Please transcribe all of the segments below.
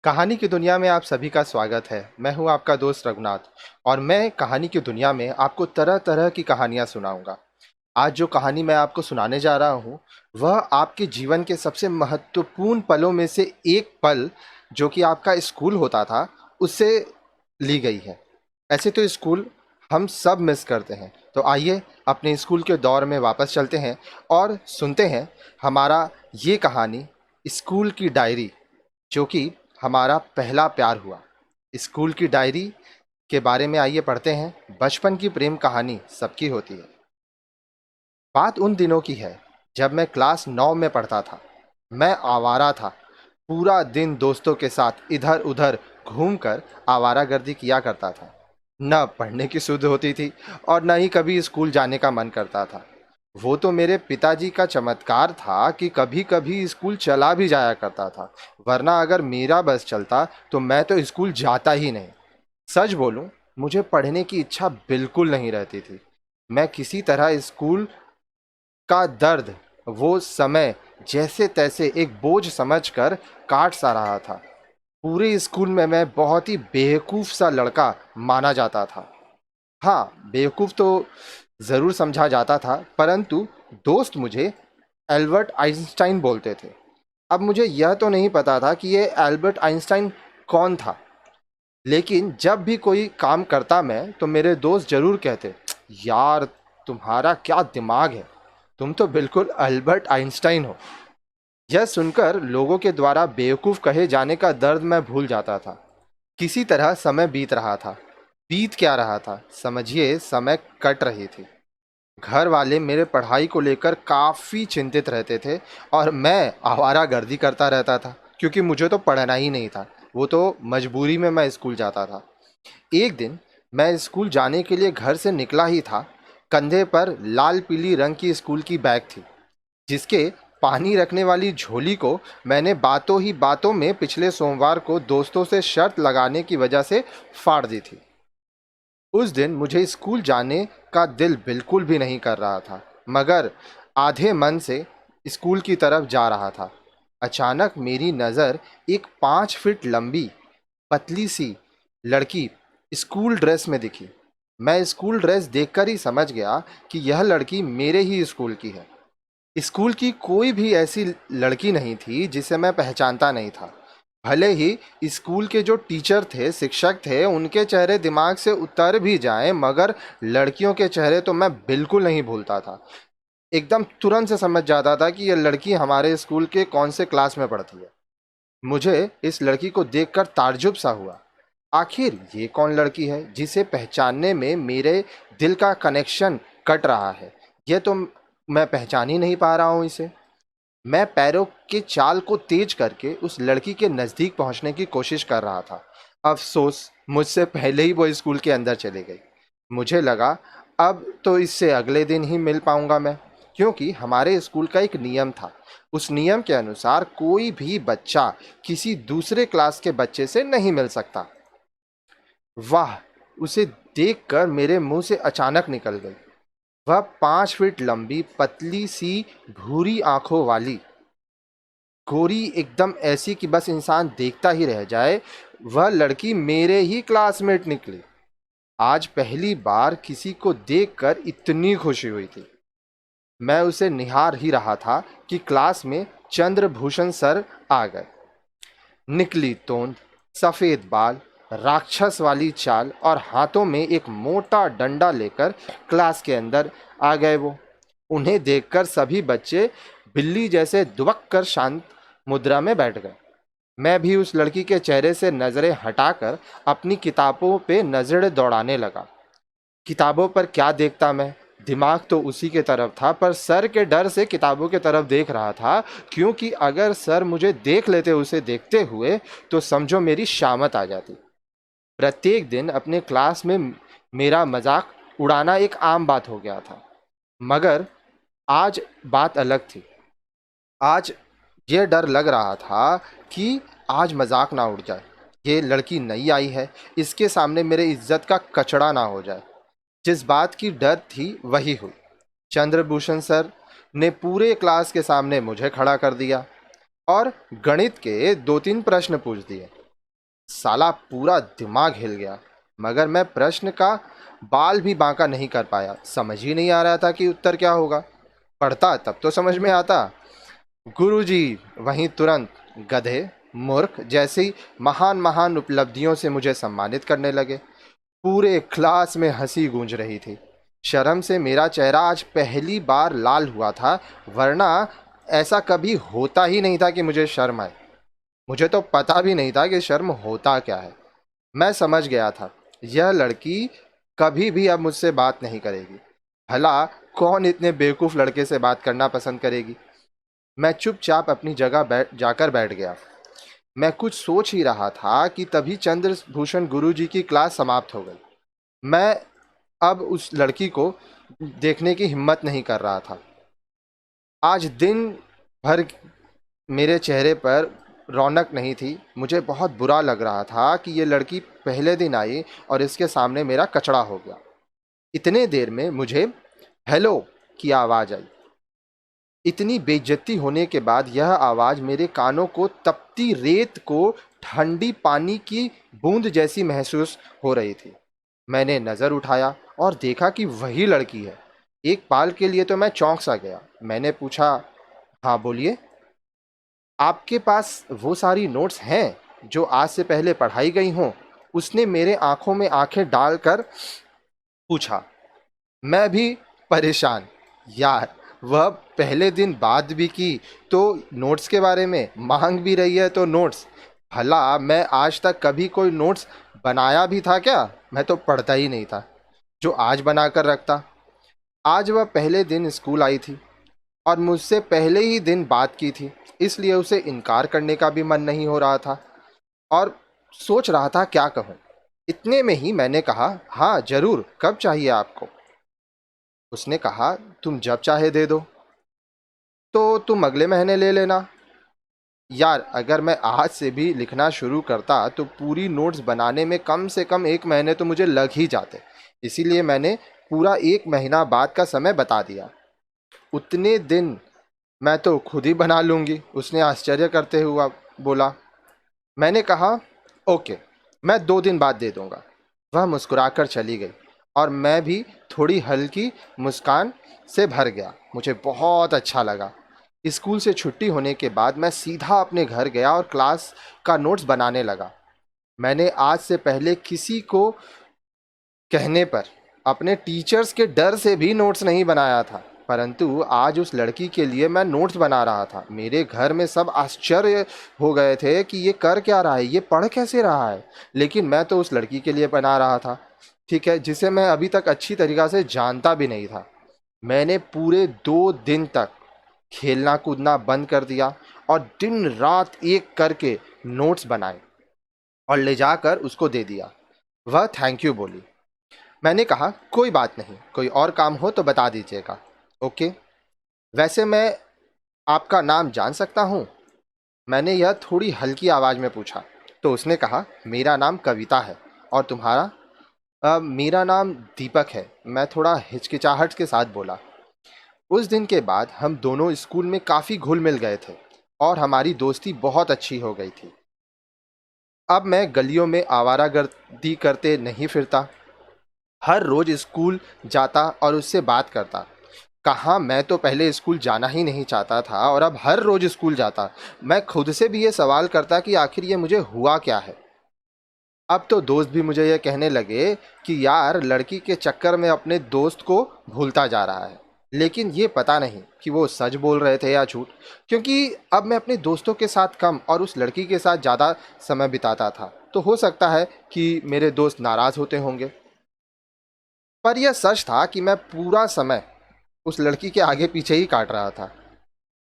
कहानी की दुनिया में आप सभी का स्वागत है। मैं हूं आपका दोस्त रघुनाथ और मैं कहानी की दुनिया में आपको तरह तरह की कहानियां सुनाऊंगा। आज जो कहानी मैं आपको सुनाने जा रहा हूं वह आपके जीवन के सबसे महत्वपूर्ण पलों में से एक पल जो कि आपका स्कूल होता था उससे ली गई है। ऐसे तो स्कूल हम सब मिस करते हैं, तो आइए अपने स्कूल के दौर में वापस चलते हैं और सुनते हैं हमारा ये कहानी, स्कूल की डायरी, जो कि हमारा पहला प्यार हुआ। स्कूल की डायरी के बारे में आइए पढ़ते हैं। बचपन की प्रेम कहानी सबकी होती है। बात उन दिनों की है जब मैं क्लास 9 में पढ़ता था। मैं आवारा था। पूरा दिन दोस्तों के साथ इधर उधर घूमकर आवारागर्दी किया करता था। न पढ़ने की सुध होती थी और न ही कभी स्कूल जाने का मन करता था। वो तो मेरे पिताजी का चमत्कार था कि कभी कभी स्कूल चला भी जाया करता था, वरना अगर मेरा बस चलता तो मैं तो स्कूल जाता ही नहीं। सच बोलूं, मुझे पढ़ने की इच्छा बिल्कुल नहीं रहती थी। मैं किसी तरह स्कूल का दर्द, वो समय जैसे तैसे एक बोझ समझकर काट सा रहा था। पूरे स्कूल में मैं बहुत ही बेवकूफ़ सा लड़का माना जाता था। हाँ, बेवकूफ़ तो ज़रूर समझा जाता था, परंतु दोस्त मुझे एल्बर्ट आइंस्टाइन बोलते थे। अब मुझे यह तो नहीं पता था कि ये एल्बर्ट आइंस्टाइन कौन था, लेकिन जब भी कोई काम करता मैं तो मेरे दोस्त ज़रूर कहते, यार तुम्हारा क्या दिमाग है, तुम तो बिल्कुल अल्बर्ट आइंस्टाइन हो। यह सुनकर लोगों के द्वारा बेवकूफ़ कहे जाने का दर्द मैं भूल जाता था। किसी तरह समय बीत रहा था। बीत क्या रहा था, समझिए समय कट रही थी। घर वाले मेरे पढ़ाई को लेकर काफ़ी चिंतित रहते थे और मैं आवारागर्दी करता रहता था, क्योंकि मुझे तो पढ़ना ही नहीं था। वो तो मजबूरी में मैं स्कूल जाता था। एक दिन मैं स्कूल जाने के लिए घर से निकला ही था। कंधे पर लाल पीली रंग की स्कूल की बैग थी, जिसके पानी रखने वाली झोली को मैंने बातों ही बातों में पिछले सोमवार को दोस्तों से शर्त लगाने की वजह से फाड़ दी थी। उस दिन मुझे स्कूल जाने का दिल बिल्कुल भी नहीं कर रहा था, मगर आधे मन से स्कूल की तरफ जा रहा था। अचानक मेरी नज़र एक 5 फीट लंबी पतली सी लड़की स्कूल ड्रेस में दिखी। मैं स्कूल ड्रेस देखकर ही समझ गया कि यह लड़की मेरे ही स्कूल की है। स्कूल की कोई भी ऐसी लड़की नहीं थी जिसे मैं पहचानता नहीं था। भले ही स्कूल के जो टीचर थे, शिक्षक थे, उनके चेहरे दिमाग से उतर भी जाएं, मगर लड़कियों के चेहरे तो मैं बिल्कुल नहीं भूलता था। एकदम तुरंत से समझ जाता था कि यह लड़की हमारे स्कूल के कौन से क्लास में पढ़ती है। मुझे इस लड़की को देखकर ताज्जुब सा हुआ। आखिर ये कौन लड़की है जिसे पहचानने में मेरे दिल का कनेक्शन कट रहा है। यह तो मैं पहचान ही नहीं पा रहा हूँ इसे। मैं पैरों के चाल को तेज करके उस लड़की के नज़दीक पहुंचने की कोशिश कर रहा था। अफसोस, मुझसे पहले ही वो स्कूल के अंदर चली गई। मुझे लगा अब तो इससे अगले दिन ही मिल पाऊंगा मैं, क्योंकि हमारे स्कूल का एक नियम था। उस नियम के अनुसार कोई भी बच्चा किसी दूसरे क्लास के बच्चे से नहीं मिल सकता। वाह! उसे देखकर मेरे मुंह से अचानक निकल गई। वह 5 फीट लंबी पतली सी भूरी आंखों वाली, गोरी, एकदम ऐसी कि बस इंसान देखता ही रह जाए, वह लड़की मेरे ही क्लासमेट निकली। आज पहली बार किसी को देखकर इतनी खुशी हुई थी। मैं उसे निहार ही रहा था कि क्लास में चंद्रभूषण सर आ गए। निकली तोंद, सफेद बाल, राक्षस वाली चाल और हाथों में एक मोटा डंडा लेकर क्लास के अंदर आ गए वो। उन्हें देखकर सभी बच्चे बिल्ली जैसे दुबक कर शांत मुद्रा में बैठ गए। मैं भी उस लड़की के चेहरे से नजरें हटाकर अपनी किताबों पे नजरें दौड़ाने लगा। किताबों पर क्या देखता मैं, दिमाग तो उसी के तरफ था, पर सर के डर से किताबों की तरफ देख रहा था, क्योंकि अगर सर मुझे देख लेते उसे देखते हुए तो समझो मेरी शामत आ जाती। प्रत्येक दिन अपने क्लास में मेरा मजाक उड़ाना एक आम बात हो गया था, मगर आज बात अलग थी। आज ये डर लग रहा था कि आज मजाक ना उड़ जाए। ये लड़की नई आई है, इसके सामने मेरे इज्जत का कचड़ा ना हो जाए। जिस बात की डर थी वही हुई। चंद्रभूषण सर ने पूरे क्लास के सामने मुझे खड़ा कर दिया और गणित के 2-3 प्रश्न पूछ दिए। साला पूरा दिमाग हिल गया, मगर मैं प्रश्न का बाल भी बांका नहीं कर पाया। समझ ही नहीं आ रहा था कि उत्तर क्या होगा। पढ़ता तब तो समझ में आता। गुरुजी वहीं तुरंत गधे, मूर्ख जैसी महान महान उपलब्धियों से मुझे सम्मानित करने लगे। पूरे क्लास में हंसी गूंज रही थी। शर्म से मेरा चेहरा आज पहली बार लाल हुआ था, वरना ऐसा कभी होता ही नहीं था कि मुझे शर्म आए। मुझे तो पता भी नहीं था कि शर्म होता क्या है। मैं समझ गया था, यह लड़की कभी भी अब मुझसे बात नहीं करेगी। भला कौन इतने बेवकूफ़ लड़के से बात करना पसंद करेगी। मैं चुपचाप अपनी जगह बैठ गया। मैं कुछ सोच ही रहा था कि तभी चंद्रभूषण गुरुजी की क्लास समाप्त हो गई। मैं अब उस लड़की को देखने की हिम्मत नहीं कर रहा था। आज दिन भर मेरे चेहरे पर रौनक नहीं थी। मुझे बहुत बुरा लग रहा था कि ये लड़की पहले दिन आई और इसके सामने मेरा कचड़ा हो गया। इतने देर में मुझे हेलो की आवाज़ आई। इतनी बेइज्जती होने के बाद यह आवाज़ मेरे कानों को तपती रेत को ठंडी पानी की बूंद जैसी महसूस हो रही थी। मैंने नज़र उठाया और देखा कि वही लड़की है। एक पल के लिए तो मैं चौंक सा गया। मैंने पूछा, हाँ बोलिए, आपके पास वो सारी नोट्स हैं जो आज से पहले पढ़ाई गई हों? उसने मेरे आंखों में आंखें डालकर पूछा। मैं भी परेशान। यार, वह पहले दिन बात भी की तो नोट्स के बारे में मांग भी रही है तो नोट्स। भला मैं आज तक कभी कोई नोट्स बनाया भी था क्या? मैं तो पढ़ता ही नहीं था जो आज बनाकर रखता। आज वह पहले दिन स्कूल आई थी और मुझसे पहले ही दिन बात की थी, इसलिए उसे इनकार करने का भी मन नहीं हो रहा था और सोच रहा था क्या कहूँ। इतने में ही मैंने कहा, हाँ जरूर, कब चाहिए आपको? उसने कहा, तुम जब चाहे दे दो। तो तुम अगले महीने ले लेना। यार, अगर मैं आज से भी लिखना शुरू करता तो पूरी नोट्स बनाने में कम से कम 1 महीने तो मुझे लग ही जाते। इसीलिए मैंने पूरा 1 महीना बाद का समय बता दिया। उतने दिन मैं तो खुद ही बना लूँगी, उसने आश्चर्य करते हुआ बोला। मैंने कहा, ओके, मैं 2 दिन बाद दे दूँगा। वह मुस्कुराकर चली गई और मैं भी थोड़ी हल्की मुस्कान से भर गया। मुझे बहुत अच्छा लगा। स्कूल से छुट्टी होने के बाद मैं सीधा अपने घर गया और क्लास का नोट्स बनाने लगा। मैंने आज से पहले किसी को कहने पर अपने टीचर्स के डर से भी नोट्स नहीं बनाया था, परंतु आज उस लड़की के लिए मैं नोट्स बना रहा था। मेरे घर में सब आश्चर्य हो गए थे कि ये कर क्या रहा है, ये पढ़ कैसे रहा है। लेकिन मैं तो उस लड़की के लिए बना रहा था, ठीक है, जिसे मैं अभी तक अच्छी तरीक़ा से जानता भी नहीं था। मैंने पूरे 2 दिन तक खेलना कूदना बंद कर दिया और दिन रात एक करके नोट्स बनाए और ले जाकर उसको दे दिया। वह थैंक यू बोली। मैंने कहा, कोई बात नहीं, कोई और काम हो तो बता दीजिएगा। ओके, वैसे मैं आपका नाम जान सकता हूँ? मैंने यह थोड़ी हल्की आवाज़ में पूछा। तो उसने कहा, मेरा नाम कविता है। और तुम्हारा? मेरा नाम दीपक है, मैं थोड़ा हिचकिचाहट के साथ बोला। उस दिन के बाद हम दोनों स्कूल में काफ़ी घुल मिल गए थे और हमारी दोस्ती बहुत अच्छी हो गई थी। अब मैं गलियों में आवारागर्दी करते नहीं फिरता, हर रोज स्कूल जाता और उससे बात करता। कहाँ, मैं तो पहले स्कूल जाना ही नहीं चाहता था और अब हर रोज स्कूल जाता। मैं खुद से भी ये सवाल करता कि आखिर ये मुझे हुआ क्या है। अब तो दोस्त भी मुझे ये कहने लगे कि यार, लड़की के चक्कर में अपने दोस्त को भूलता जा रहा है। लेकिन ये पता नहीं कि वो सच बोल रहे थे या झूठ, क्योंकि अब मैं अपने दोस्तों के साथ कम और उस लड़की के साथ ज़्यादा समय बिताता था। तो हो सकता है कि मेरे दोस्त नाराज़ होते होंगे, पर यह सच था कि मैं पूरा समय उस लड़की के आगे पीछे ही काट रहा था।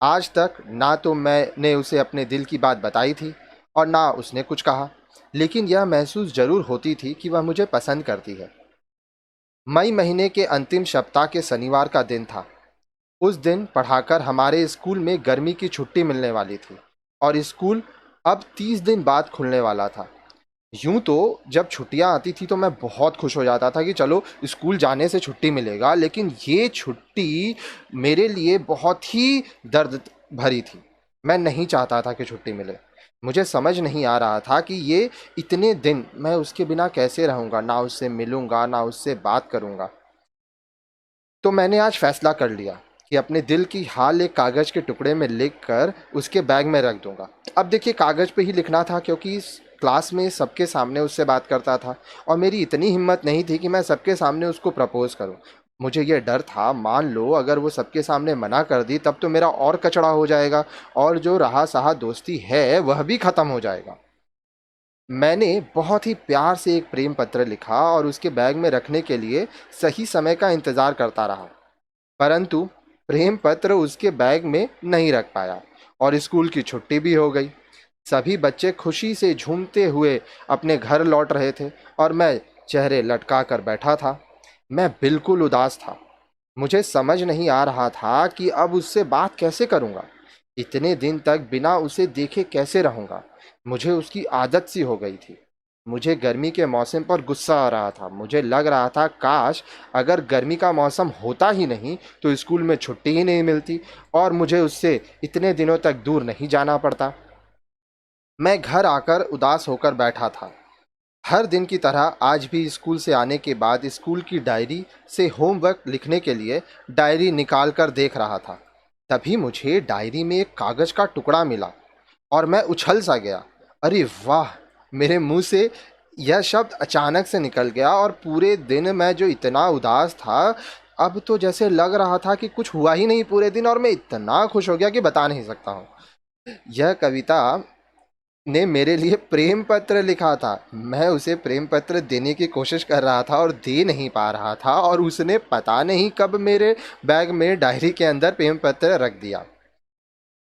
आज तक ना तो मैंने उसे अपने दिल की बात बताई थी और ना उसने कुछ कहा, लेकिन यह महसूस जरूर होती थी कि वह मुझे पसंद करती है। मई महीने के अंतिम सप्ताह के शनिवार का दिन था। उस दिन पढ़ाकर हमारे स्कूल में गर्मी की छुट्टी मिलने वाली थी और स्कूल अब 30 दिन बाद खुलने वाला था। यूं तो जब छुट्टियां आती थी तो मैं बहुत खुश हो जाता था कि चलो स्कूल जाने से छुट्टी मिलेगा, लेकिन ये छुट्टी मेरे लिए बहुत ही दर्द भरी थी। मैं नहीं चाहता था कि छुट्टी मिले। मुझे समझ नहीं आ रहा था कि ये इतने दिन मैं उसके बिना कैसे रहूँगा, ना उससे मिलूँगा, ना उससे बात करूँगा। तो मैंने आज फैसला कर लिया कि अपने दिल की हाल एक कागज़ के टुकड़े में लिख कर उसके बैग में रख दूंगा। अब देखिए, कागज़ पे ही लिखना था क्योंकि इस क्लास में सबके सामने उससे बात करता था और मेरी इतनी हिम्मत नहीं थी कि मैं सबके सामने उसको प्रपोज करूं। मुझे ये डर था, मान लो अगर वो सबके सामने मना कर दी तब तो मेरा और कचड़ा हो जाएगा और जो रहा सहा दोस्ती है वह भी ख़त्म हो जाएगा। मैंने बहुत ही प्यार से एक प्रेम पत्र लिखा और उसके बैग में रखने के लिए सही समय का इंतज़ार करता रहा। परंतु प्रेम पत्र उसके बैग में नहीं रख पाया और स्कूल की छुट्टी भी हो गई। सभी बच्चे खुशी से झूमते हुए अपने घर लौट रहे थे और मैं चेहरे लटका कर बैठा था। मैं बिल्कुल उदास था। मुझे समझ नहीं आ रहा था कि अब उससे बात कैसे करूंगा। इतने दिन तक बिना उसे देखे कैसे रहूंगा। मुझे उसकी आदत सी हो गई थी। मुझे गर्मी के मौसम पर गुस्सा आ रहा था। मुझे लग रहा था काश अगर गर्मी का मौसम होता ही नहीं तो स्कूल में छुट्टी ही नहीं मिलती और मुझे उससे इतने दिनों तक दूर नहीं जाना पड़ता। मैं घर आकर उदास होकर बैठा था। हर दिन की तरह आज भी स्कूल से आने के बाद स्कूल की डायरी से होमवर्क लिखने के लिए डायरी निकाल कर देख रहा था। तभी मुझे डायरी में एक कागज का टुकड़ा मिला और मैं उछल सा गया। अरे वाह! मेरे मुंह से यह शब्द अचानक से निकल गया और पूरे दिन मैं जो इतना उदास था, अब तो जैसे लग रहा था कि कुछ हुआ ही नहीं पूरे दिन और मैं इतना खुश हो गया कि बता नहीं सकता हूँ। यह कविता ने मेरे लिए प्रेम पत्र लिखा था। मैं उसे प्रेम पत्र देने की कोशिश कर रहा था और दे नहीं पा रहा था और उसने पता नहीं कब मेरे बैग में डायरी के अंदर प्रेम पत्र रख दिया।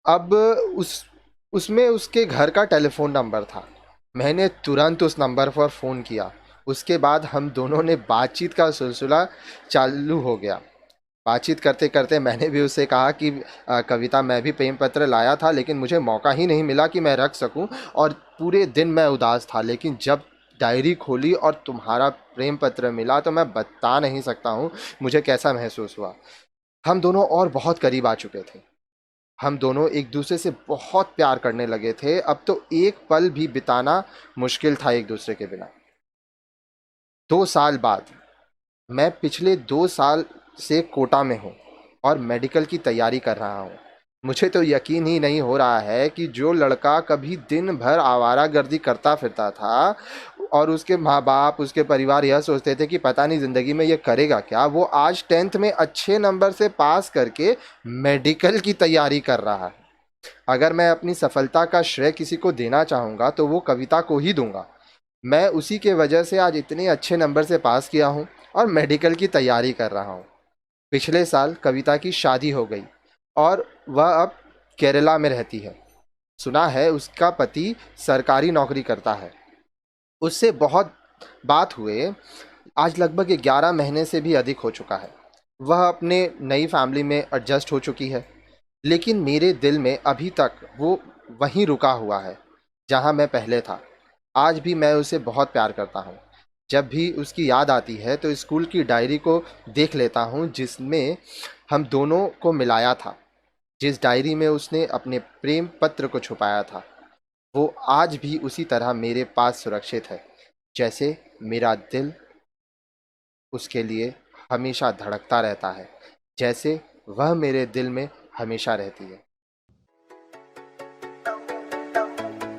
अब उस उसमें उसके घर का टेलीफोन नंबर था। मैंने तुरंत उस नंबर पर फ़ोन किया। उसके बाद हम दोनों ने बातचीत का सिलसिला चालू हो गया। बातचीत करते करते मैंने भी उससे कहा कि कविता, मैं भी प्रेम पत्र लाया था लेकिन मुझे मौका ही नहीं मिला कि मैं रख सकूं और पूरे दिन मैं उदास था, लेकिन जब डायरी खोली और तुम्हारा प्रेम पत्र मिला तो मैं बता नहीं सकता हूं मुझे कैसा महसूस हुआ। हम दोनों और बहुत करीब आ चुके थे। हम दोनों एक दूसरे से बहुत प्यार करने लगे थे। अब तो एक पल भी बिताना मुश्किल था एक दूसरे के बिना। 2 साल बाद, मैं पिछले 2 साल से कोटा में हूँ और मेडिकल की तैयारी कर रहा हूँ। मुझे तो यकीन ही नहीं हो रहा है कि जो लड़का कभी दिन भर आवारागर्दी करता फिरता था और उसके माँ बाप, उसके परिवार यह सोचते थे कि पता नहीं ज़िंदगी में ये करेगा क्या, वो आज 10th में अच्छे नंबर से पास करके मेडिकल की तैयारी कर रहा है। अगर मैं अपनी सफलता का श्रेय किसी को देना चाहूँगा तो वो कविता को ही दूंगा। मैं उसी के वजह से आज इतने अच्छे नंबर से पास किया हूँ और मेडिकल की तैयारी कर रहा हूँ। पिछले साल कविता की शादी हो गई और वह अब केरला में रहती है। सुना है उसका पति सरकारी नौकरी करता है। उससे बहुत बात हुए आज लगभग 11 महीने से भी अधिक हो चुका है। वह अपने नई फैमिली में एडजस्ट हो चुकी है, लेकिन मेरे दिल में अभी तक वो वहीं रुका हुआ है जहाँ मैं पहले था। आज भी मैं उसे बहुत प्यार करता हूँ। जब भी उसकी याद आती है तो स्कूल की डायरी को देख लेता हूँ जिसमें हम दोनों को मिलाया था, जिस डायरी में उसने अपने प्रेम पत्र को छुपाया था। वो आज भी उसी तरह मेरे पास सुरक्षित है, जैसे मेरा दिल उसके लिए हमेशा धड़कता रहता है, जैसे वह मेरे दिल में हमेशा रहती है।